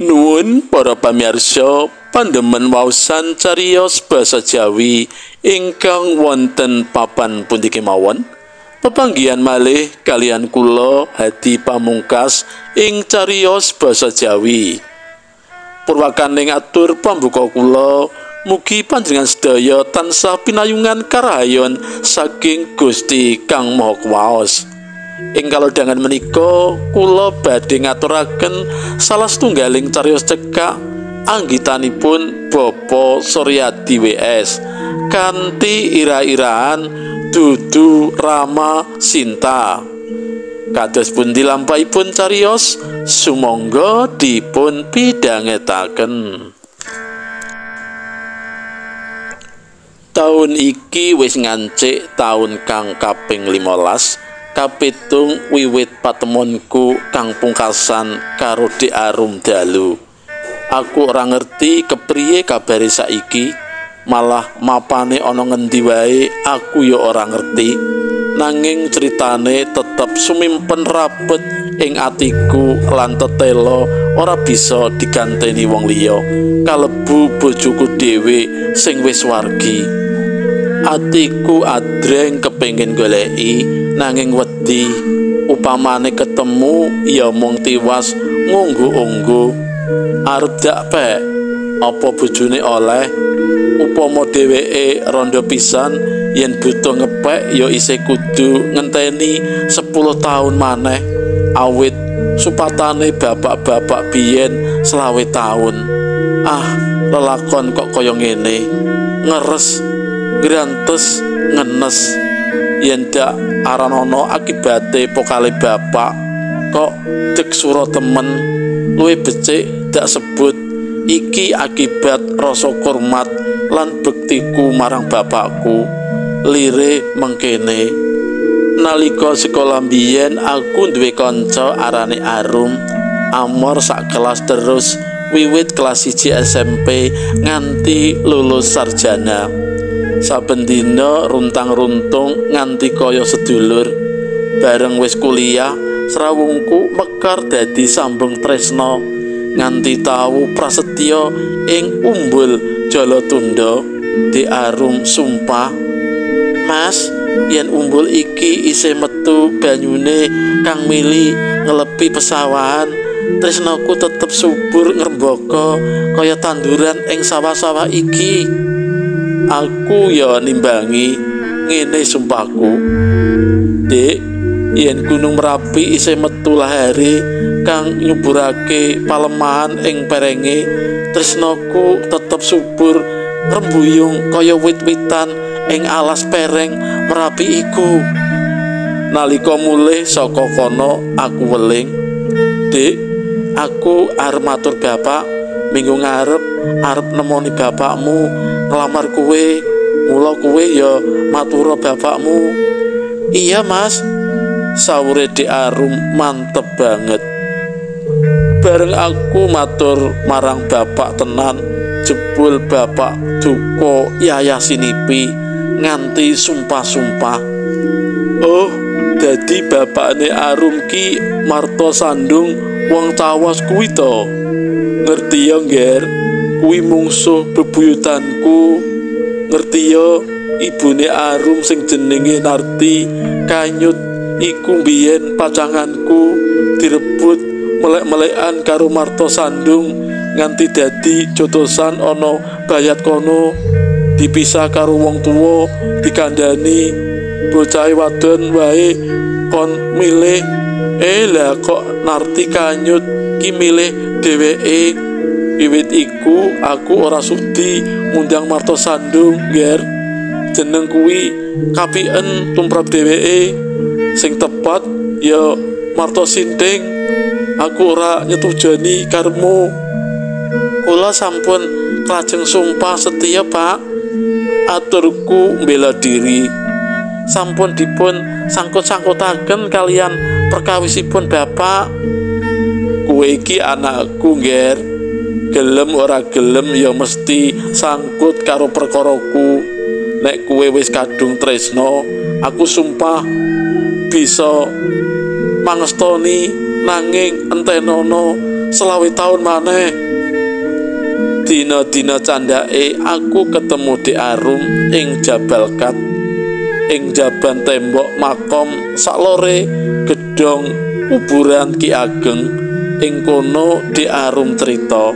Nuwun para pamirsa pandhemen waosan cariyos basa Jawi ingkang wonten papan pundi kemawon. Pepanggihan malih kalian kula Hadi Pamungkas ing cariyos basa Jawi. Purwakaning atur pambuka kula, mugi panjenengan sedaya tansah pinayungan karahayon saking Gusti Kang Maha Kuwaos. Ing kalodhangan menika kula badhe ngaturaken salah setunggaling cariyos cekak anggitanipun Bapa Suryadi WS kanthi ira-iraan Dudu Rama Sinta. Kados pundi lampahipun cariyos, sumangga dipun pidhangetaken. Taun iki wis ngancik taun kang kaping 15 kapitung wiwit patemonku kang pungkasan karo Dik Arum dalu. Aku ora ngerti kepriye kabare saiki, malah mapane ana ngendi wae aku ya ora ngerti. Nanging ceritane tetep sumimpen rapet ing atiku lan tetelo ora bisa diganteni wong liya, kalebu bojoku dhewe sing wis wargi. Atiku adreng kepengin goleki, nanging wedi upamane ketemu ya mung tiwas ngunggu-unggu. Arep dak pek apa bojone oleh, upama dheweke rondo pisan yen butuh ngepek ya isih kudu ngenteni 10 taun maneh, awit supatane bapak-bapak biyen 20 taun. Lelakon kok kaya ngene, ngeres grantes ngenes. Yen dak aranono akibate pokale bapak, kok dek sura temen luwih becik dak sebut iki akibat rasa hormat lan bektiku marang bapakku. Lire mengkene, nalika sekolah biyen aku duwe kanca arane Arum, amor sak kelas terus wiwit kelas 1 SMP nganti lulus sarjana. Saben dina runtang-runtung nganti kaya sedulur. Bareng wis kuliah, srawungku mekar dadi sambung tresna nganti tau prasetya ing Umbul Jalatunda. Dik Arum sumpah, "Mas, yen umbul iki isih metu banyune kang mili ngelepi pesawahan, tresnaku tetep subur ngrembaka kaya tanduran ing sawah-sawah iki." Aku ya nimbangi ngene sumpahku, "Dik, yen Gunung Merapi isih metu lahare kang nyuburake palemahan ing perenge, tresnaku tetep subur ngrembuyung kaya wit-witan ing alas pereng Merapi iku." Nalika mulih saka kono aku weling, "Dik, aku arep matur bapak, minggu ngarep arep nemoni bapakmu ngelamar kowe, mula kowe ya matura bapakmu." "Iya mas," sawure Dik Arum mantep banget. Bareng aku matur marang bapak tenan, jebul bapak duka yayasinipi nganti sumpah-sumpah. "Oh, dadi bapakne Arum ki Marto Sandung wong Tawas kuwi to? Ngerti ya, Ngger, kuwi mungsuh bebuyutanku. Ngerti ya, ibune Arum sing jenenge Narti Kanyut iku biyen pacanganku direbut melek-melekan karo Marto Sandung nganti dadi jotosan ana bayat kono, dipisah karo wong tuwa, dikandani bocah wadon wae kon milih. Lah kok Narti Kanyut ki milih dheweke. Wiwit iku aku ora sudi ngundang Marto Sandung, Nger. Jeneng kuwi kapiken tumrap dheweke. Sing tepat ya Marto Sinting. Aku ora nyetujani karepmu." "Kula sampun klajeng sumpah setia, Pak," aturku mbela diri. "Sampun dipun sangkut-sangkutaken kalian perkawisipun bapak." "Kowe iki anakku, Nger. Gelem ora gelem ya mesti sangkut karo perkaraku. Nek kowe wis kadung tresna, aku sumpah bisa mangestoni nanging entenono 20 taun maneh. Dina-dina candhake aku ketemu Dek Arum ing Jabal Kat, ing jaban tembok makom saklore gedhong kuburan Ki Ageng. Ing kono Dek Arum cerita,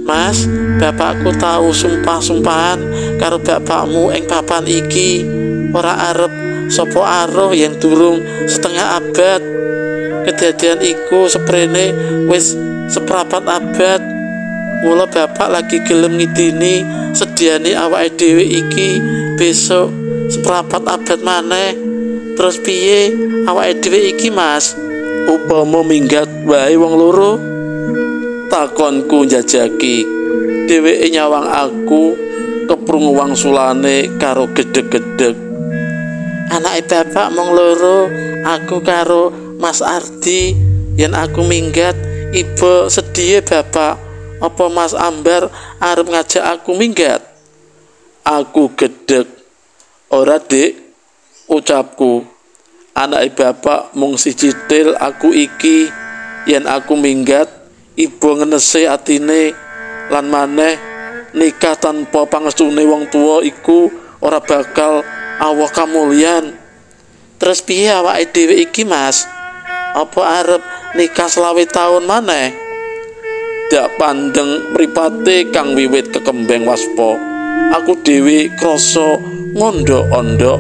"Mas, bapakku tahu sumpah-sumpahan karo bapakmu ing papan iki. Ora arep sapa aruh yen durung setengah abad. Kedadian iku seprene wis seprapat abad. Mula bapak lagi gelem ngidini sediane awake dhewe iki besok seprapat abad maneh. Terus piye awake dhewe iki, Mas? Upama minggat wae wong loro?" Takonku njajaki. Dheweke nyawang aku keprungu wangsulane karo gedeg-gedeg. "Anake bapak mung loro, aku karo Mas Ardi. Yen aku minggat, ibu sedih bapak. Apa Mas Ambar arep ngajak aku minggat?" Aku gedeg. "Ora, Dik," ucapku. "Anake bapak mung siji til aku iki. Yen aku minggat, ibu ngenese atine, lan maneh nikah tanpa pangestune wong tuwa iku ora bakal Allah kamulyan." "Terus piye awake dhewe iki, Mas? Apa arep nikah 20 taun maneh?" Dak pandeng mripate kang wiwit kekembeng waspa, aku dhewe krasa ngondhok-ondhok,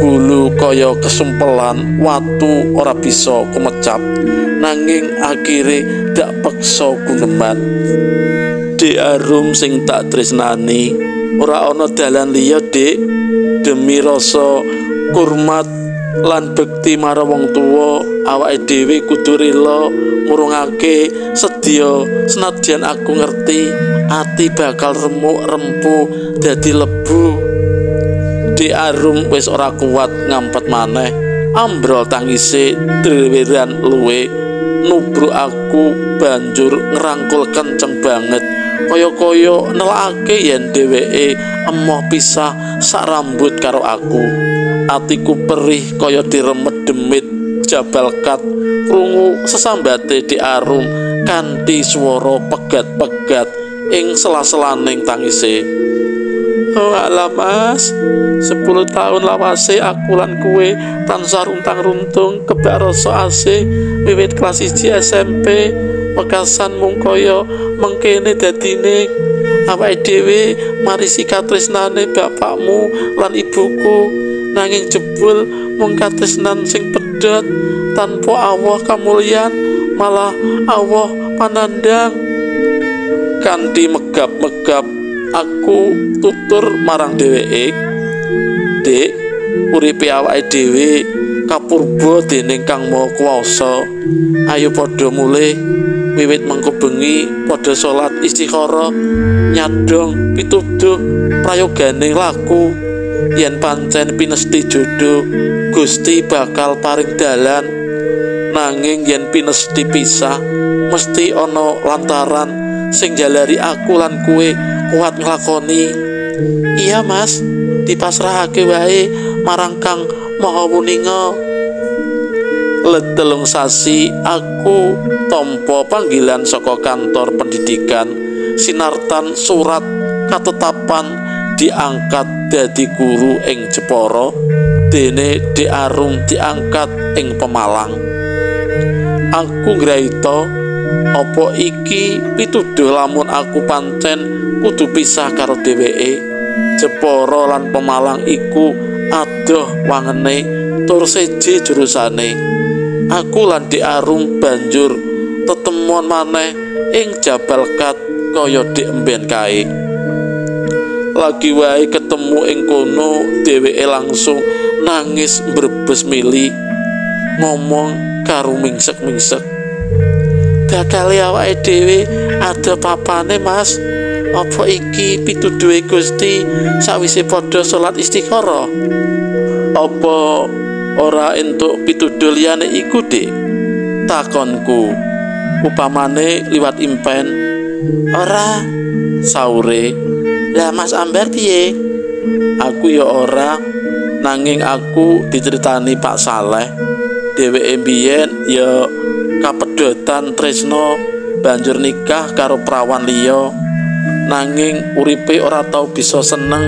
gulu kaya kesumpelan watu ora bisa kumecap, nanging akhire dak peksa guneman. Dek Arum sing tak tresnani, ora ana dalan liya, Dik. Demi rasa kurmat lan bekti marang wong tuwa, awake dhewe kudu rela murungake sedya senadyan aku ngerti ati bakal remuk rempuh dadi lebu. Dek Arum wis ora kuat ngampet maneh, ambrol tangise dreweran luwe, nubruk aku banjur ngerangkul kenceng banget, kaya-kaya nelakake yen dheweke emoh pisah sak rambut karo aku. Atiku perih kaya diremet demit Jabal Kat krungu sesambate Dek Arum kanthi swara pegat-pegat ing sela-selaning tangise. "Oh alah Mas, 10 tahun lawase aku lan kowe tansah runtang-runtung kebak rasa asih wiwit kelas 1 SMP. Wekasan mung kaya mengkene dadine. Awake dhewe marisi katresnane bapakmu lan ibuku, nanging jebul mung katresnan sing pedhot tanpa Allah kamulyan, malah Allah panandang." Kanthi megap-megap aku tutur marang dheweke, "Dik, uripe awake dhewe kapurba dening Kang Maha Kuwasa. Ayo padha mulih wiwit mengko bengi padha salat istikhara, nyadong pituduh prayogane laku. Yen pancen pinesti jodoh, Gusti bakal paring dalan. Nanging yen pinesti pisah, mesti ana lantaran sing jalari aku lan kowe kuat nglakoni." "Iya Mas, dipasrahake wae marang Kang Maha Wuninga." Let 3 sasi aku tampa panggilan saka kantor pendidikan, sinartan surat katetapan diangkat dadi guru ing Jepara, dene Dek Arum diangkat ing Pemalang. Aku ngraita, apa iki pituduh lamun aku pancen kudu pisah karo dheweke. Jepara lan Pemalang iku adoh wangene tur seje jurusane. Aku lan Dek Arum banjur tetemon maneh ing Jabal Kat kaya dik emben kae. Lagi wae ketemu ing kono, dheweke langsung nangis mbrebes mili, ngomong karo mingsek-mingsek, "Bakal awake dhewe ada papane Mas. Apa iki pituduhe Gusti sawise padha salat istikhara? Apa ora entuk pituduh liyane iku, Dik?" Takonku. "Upamane liwat impen?" "Ora," saure. "Lah Mas Ambar piye?" "Aku ya ora, nanging aku diceritani Pak Saleh. Dheweke mbiyen ya kapedotan tresno banjur nikah karo prawan liya, nanging uripe ora tau bisa seneng,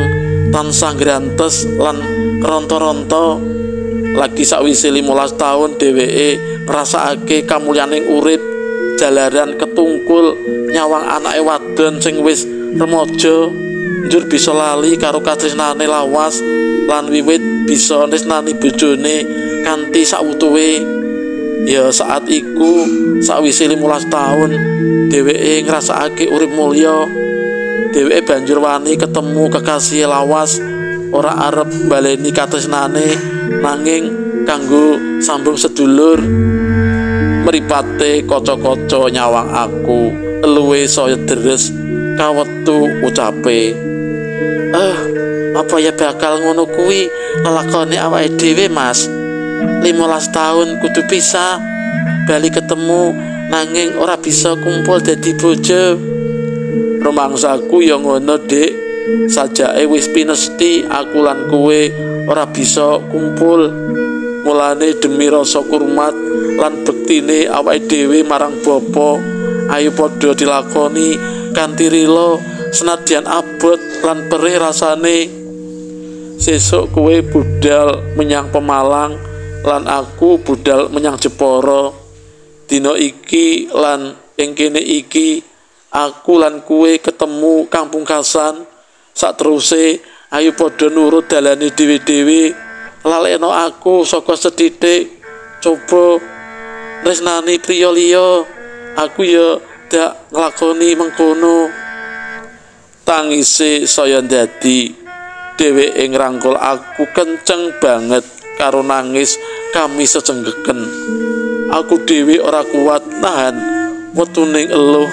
tansah ngrantes lan ronto-ronto. Lagi sawise 15 tahun dheweke ngrasakake kamulyaning urip jalaran ketungkul nyawang anake wadon sing wis remaja, njur bisa lali karo katresnane lawas lan wiwit bisa tresnani bojone kanthi sautuhe. Ya saat iku sawise 15 tahun dheweke ngrasakake urip mulya. Dheweke banjur wani ketemu kekasih lawas, ora arep baleni katresnane nanging kanggo sambung sedulur. Mripate kaca-kaca nyawang aku eluwe saya deres kawetu ucape, apa ya bakal ngono kuwi lelakone awake dhewe Mas. 15 tahun kudu pisah, bali ketemu nanging ora bisa kumpul dadi bojo. Rumangsaku ya ngono Dik, sajake wis pinesti aku lan kowe ora bisa kumpul. Mulane demi rasa kurmat lan bektine awake dhewe marang bapa, ayo padha dilakoni kanthi rila senadyan abot lan perih rasane. Sesuk kowe budal menyang Pemalang lan aku budal menyang Jepara. Dina iki lan ing kene iki aku lan kowe ketemu kang pungkasan. Sateruse ayo padha nurut dalane dhewe-dhewe, lalekno aku saka sethithik, coba tresnani priya liya, aku ya dak nglakoni mengkono. Tangise saya ndadi dheweke ngrangkul aku kenceng banget karo nangis kami secenggeken. Aku dhewe ora kuat nahan wetuning eluh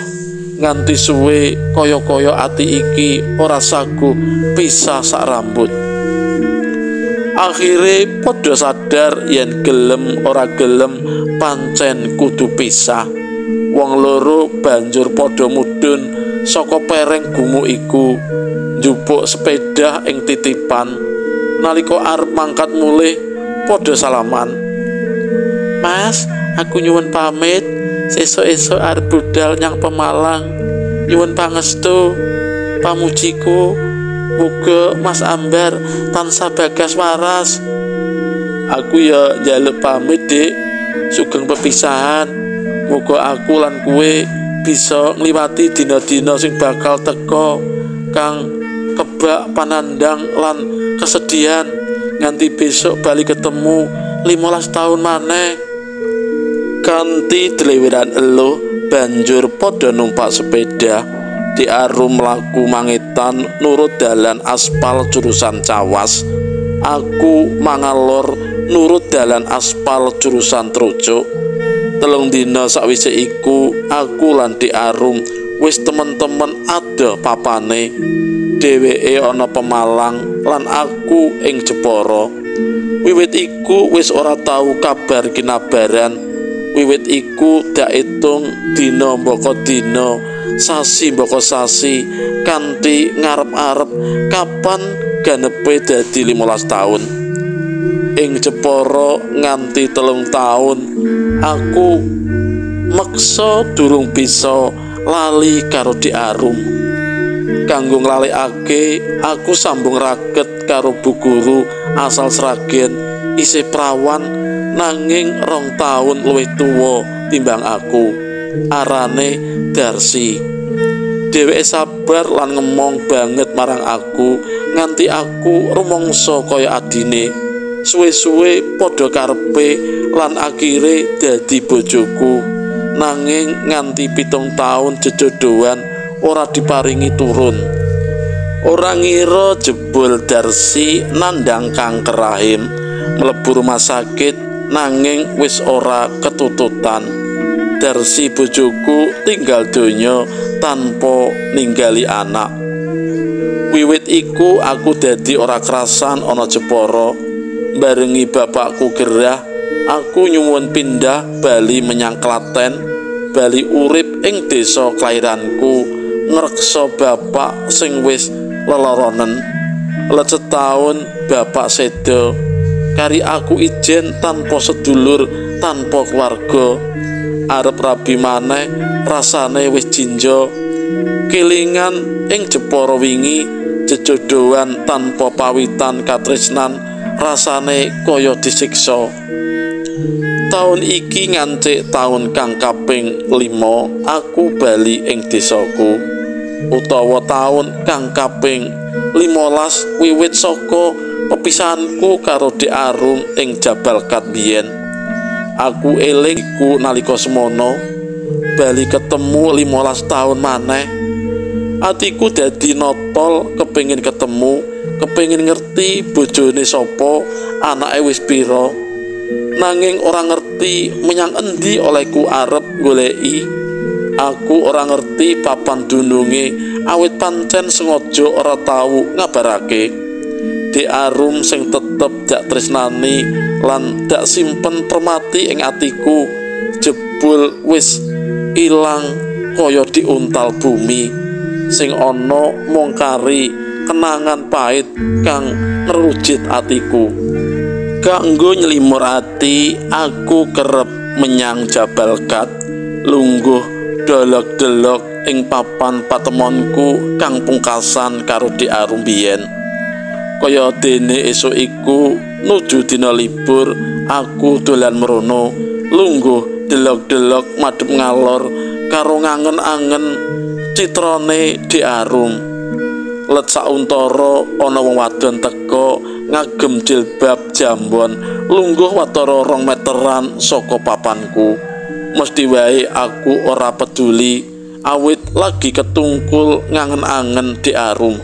nganti suwe kaya-kaya ati iki ora saguh pisah sak rambut. Akhire padha sadar yen gelem ora gelem pancen kudu pisah. Wong loro banjur padha mudhun saka pereng gumu iku, njupuk sepeda ing titipan. Nalika arep mangkat mulih padha salaman. Mas, aku nyuwun pamit, sesuk-esuk arep budal nyang Pemalang. Nyuwun pangestu pamujiku, muga Mas Ambar tansah bagas waras. Aku ya njaluk pamit Dik, sugeng pepisahan. Muga aku lan kowe bisa ngliwati dina-dina sing bakal teka kang kebak panandang lan kesedihan nganti besok bali ketemu 15 tahun maneh. Kanthi dleweran eluh banjur padha numpak sepeda diarum mlaku mangetan nurut dalan aspal jurusan Cawas. Aku mangalor nurut dalan aspal jurusan Trojok. 3 dina sakwise iku aku lan diarum wis temen-temen ada papane. Dheweke ana Pemalang lan aku ing Jepara. Wiwit iku wis ora tau kabar kinabaran. Wiwit iku dak itung dina mbaka dina, sasi mbaka sasi, kanthi ngarep-arep kapan ganepe dadi 15 tahun. Ing Jepara nganti 3 tahun aku meksa durung bisa lali karo diarum. Kanggo nglalekake aku sambung raket karo bu guru asal Sragen, isih prawan nanging 2 tahun luwih tuwa timbang aku, arane Darsi. Dheweke sabar lan ngemong banget marang aku nganti aku rumangsa kaya adine. Suwe-suwe padha karepe lan akhire dadi bojoku. Nanging nganti 7 tahun jejodohan ora diparingi turun. Ora ngira jebul Darsi nandang kanker rahim, mlebu rumah sakit nanging wis ora ketututan. Darsi bojoku tinggal donya tanpa ninggali anak. Wiwit iku aku dadi ora kerasan ana Jepara. Barengi bapakku gerah, aku nyuwun pindah bali menyang Klaten, bali urip ing desa klairanku, ngreksa bapak sing wis leloronen. Let setahun bapak seda, kari aku ijen tanpa sedulur, tanpa keluarga. arep rabi maneh rasane wis jinja. Kelingan ing Jepara wingi jejodohan tanpa pawitan katresnan rasane kaya disiksa. Taun iki ngancik taun kang kaping 5 aku bali ing desaku, utawa taun kang kaping 15 wiwit saka pepisahanku karo Dek Arum ing Jabal Kat biyen. Aku eling iku nalika semono bali ketemu 15 taun maneh. Atiku dadi notol kepengin ketemu, kepengin ngerti bojone sapa, anake wis pira. Nanging ora ngerti menyang endi olehku arep goleki. Aku ora ngerti papan dununge awit pancen sengaja ora tau ngabarake. Dek Arum sing tetep dak tresnani lan dak simpen permati ing atiku jebul wis ilang kaya diuntal bumi. Sing ana mung kari kenangan pahit kang ngerujit atiku. Kanggo nylimur ati, aku kerep menyang Jabal Kat, lungguh delok-delok ing papan patemonku kang pungkasan karo Dek Arum biyen. Kaya dene esuk iku nuju dina libur, aku dolan mrono, lungguh delok-delok madhep ngalor karo ngangen-angen citrane Dek Arum. Let sauntara ana wong wadon teka ngagem jilbab jambon lungguh watara 2 meteran saka papanku. Mesti wae aku ora peduli awit lagi ketungkul ngangen-angen Dek Arum.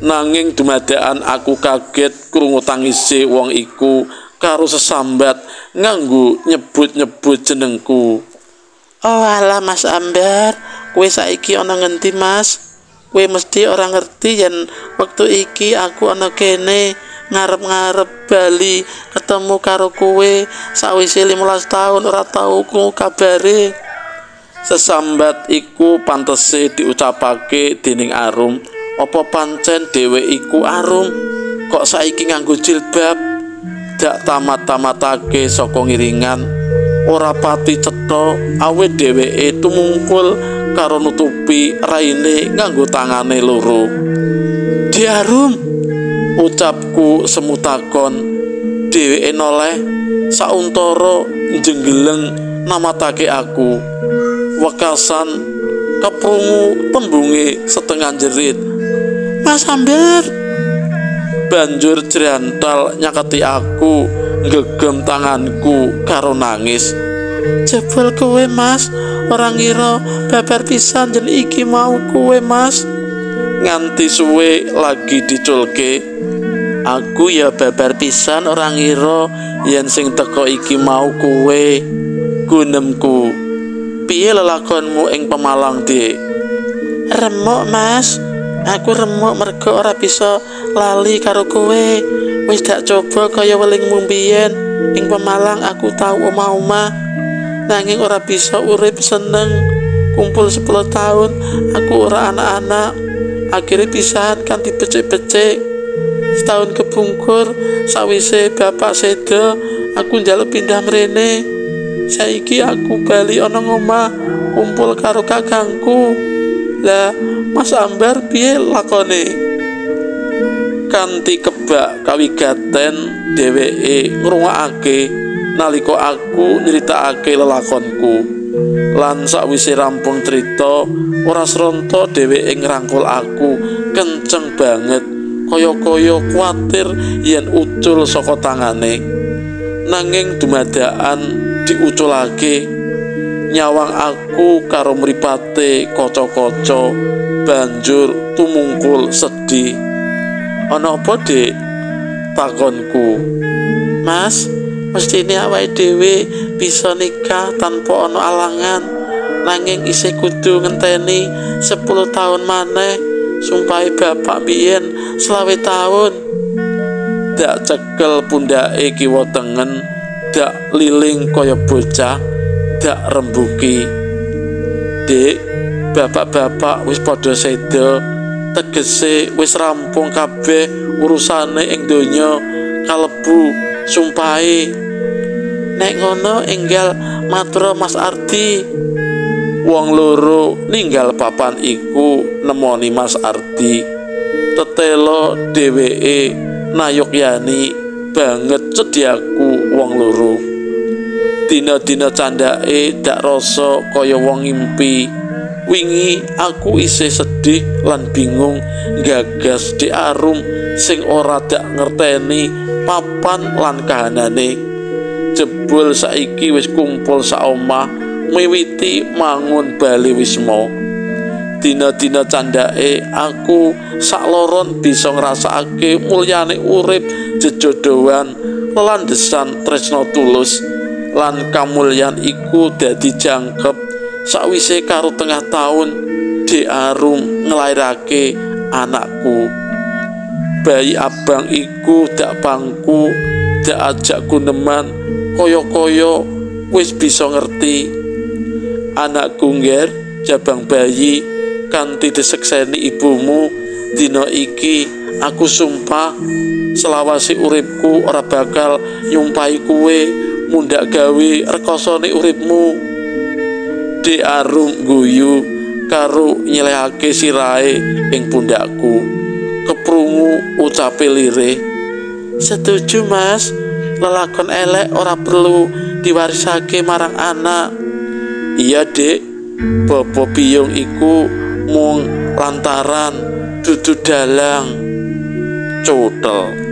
Nanging dumadakan aku kaget krungu tangise wong iku karo sesambat nganggo nyebut-nyebut jenengku. Oh alah Mas Ambar, kowe saiki ana ngendi Mas? Kowe mesti ora ngerti yen wektu iki aku ana kene ngarep-ngarep bali ketemu karo kowe sawise 15 taun ora tau krungu kabare. Sesambat iku pantese diucapake dening Arum. Apa pancen dhewe iku Arum kok saiki nganggo jilbab? Dak tamat-tamatake saka ngiringan, ora pati cetha awit dheweke tumungkul karo nutupi raine nganggo tangane loro. Dek Arum, ucapku semutakon. Dheweke noleh sauntara njenggeleng namatake aku. Wekasan keprungu tembunge setengah jerit. Mas Ambar. Banjur jrantal nyaketi aku, nggegem tanganku karo nangis. Jebul kowe Mas, ora ngira babar pisan jen iki mau kowe Mas. Nganti suwe lagi diculke. Aku ya babar pisan ora ngira yen sing teko iki mau kowe. Gunemku. Piye lelakonmu ing Pemalang, Dik? Remuk Mas. Aku remuk mergo ora bisa lali karo kowe. Wis dak coba kaya welingmu mbiyen ing Pemalang aku tau omah-omah. Nanging ora bisa urip seneng. Kumpul 10 tahun aku ora anak-anak. Akhirnya pisahan kan dibecek-becek. Setahun kepungkur sawise bapak sedo aku njaluk pindah mrene. Saiki aku bali ana ngomah kumpul karo kakangku. Lah Mas Ambar piye lakone? Kanthi kebak kawigaten dheweke ngrungokake nalika aku nyritakake lelakonku. Lan sakwise rampung crita, ora sronto dheweke ngrangkul aku kenceng banget, kaya-kaya kuwatir yen ucul saka tangane. Nanging dumadakan diuculake, nyawang aku karo mripate kaca-kaca banjur tumungkul sedih. Ana apa, Dik? Takonku. Mas, mestine awake dhewe bisa nikah tanpa ana alangan, nanging isih kudu ngenteni 10 tahun maneh. Sumpahe bapak biyen 20 tahun. Dak cekel pundake kiwa tengen, dak liling kaya bocah, dak rembuki. Dik, bapak-bapak wis padha seda, tegese wis rampung kabeh urusane ing donya, kalebu sumpahe. Nek ngono enggal Matur Mas Ardi. Wong loro ninggal papan iku nemoni Mas Ardi. Tetelo dheweke nayokyani banget cedhiaku wong loro. Dina-dina candhake dak rasa kaya wong ngimpi. Wingi aku isih sedih lan bingung gagas di arum sing ora dak ngerteni papan lan kahanane. Jebul saiki wis kumpul sak omah miwiti mangun bali wisma. Dina-dina candhake aku sakloron bisa ngrasakake mulyane urip jejodohan lelandhesan tresna tulus lan kamulyan iku dadi jangkep sakwise karo tengah taun di arum nglairake anakku. Bayi abang iku dak pangku dak ajak guneman kaya-kaya wis bisa ngerti. Anakku ngger jabang bayi kanthi disekseni ibumu. Dina iki aku sumpah selawase uripku ora bakal nyumpahi kuwe mundak gawe rekasane uripmu. Di arum guyu karo nyelehake sirahe ing pundakku. Keprungu ucape lirih. Setuju Mas, lelakon elek ora perlu diwarisake marang anak. Iya Dek, Bobo Biyung iku mung lantaran dudu dalang. Cutel.